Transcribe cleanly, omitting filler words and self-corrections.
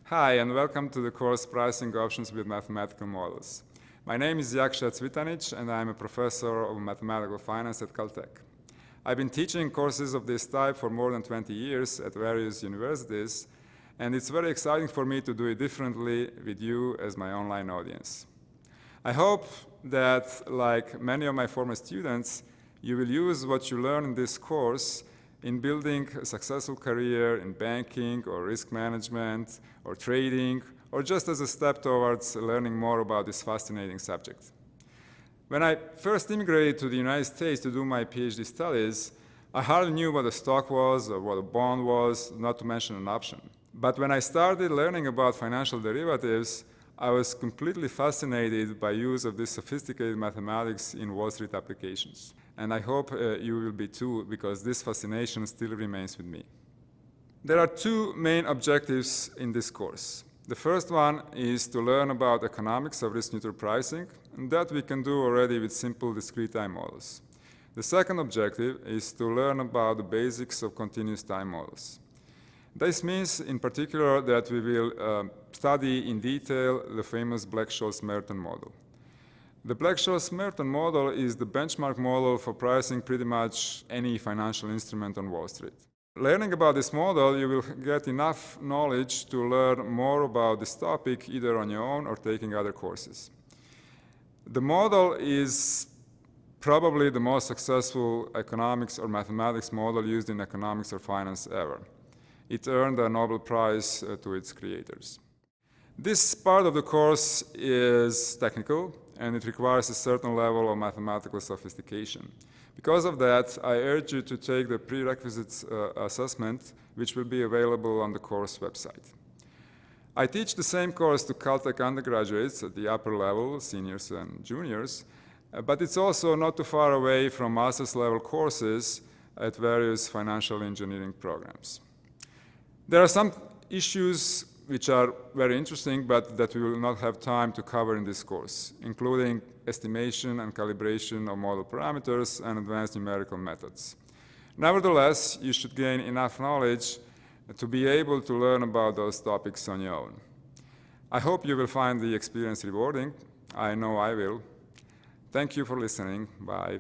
Hi, and welcome to the course Pricing Options with Mathematical Models. My name is Jakša Cvitanic, and I'm a professor of mathematical finance at Caltech. I've been teaching courses of this type for more than 20 years at various universities, and it's very exciting for me to do it differently with you as my online audience. I hope that, like many of my former students, you will use what you learn in this course in building a successful career in banking or risk management or trading, or just as a step towards learning more about this fascinating subject. When I first immigrated to the United States to do my PhD studies, I hardly knew what a stock was or what a bond was, not to mention an option. But when I started learning about financial derivatives, I was completely fascinated by use of this sophisticated mathematics in Wall Street applications. And I hope you will be too, because this fascination still remains with me. There are two main objectives in this course. The first one is to learn about economics of risk-neutral pricing, and that we can do already with simple discrete-time models. The second objective is to learn about the basics of continuous time models. This means, in particular, that we will study in detail the famous Black-Scholes-Merton model. The Black-Scholes-Merton model is the benchmark model for pricing pretty much any financial instrument on Wall Street. Learning about this model, you will get enough knowledge to learn more about this topic either on your own or taking other courses. The model is probably the most successful economics or mathematics model used in economics or finance ever. It earned a Nobel Prize to its creators. This part of the course is technical, and it requires a certain level of mathematical sophistication. Because of that, I urge you to take the prerequisites assessment, which will be available on the course website. I teach the same course to Caltech undergraduates at the upper level, seniors and juniors, but it's also not too far away from master's level courses at various financial engineering programs. There are some issues which are very interesting, but that we will not have time to cover in this course, including estimation and calibration of model parameters and advanced numerical methods. Nevertheless, you should gain enough knowledge to be able to learn about those topics on your own. I hope you will find the experience rewarding. I know I will. Thank you for listening. Bye.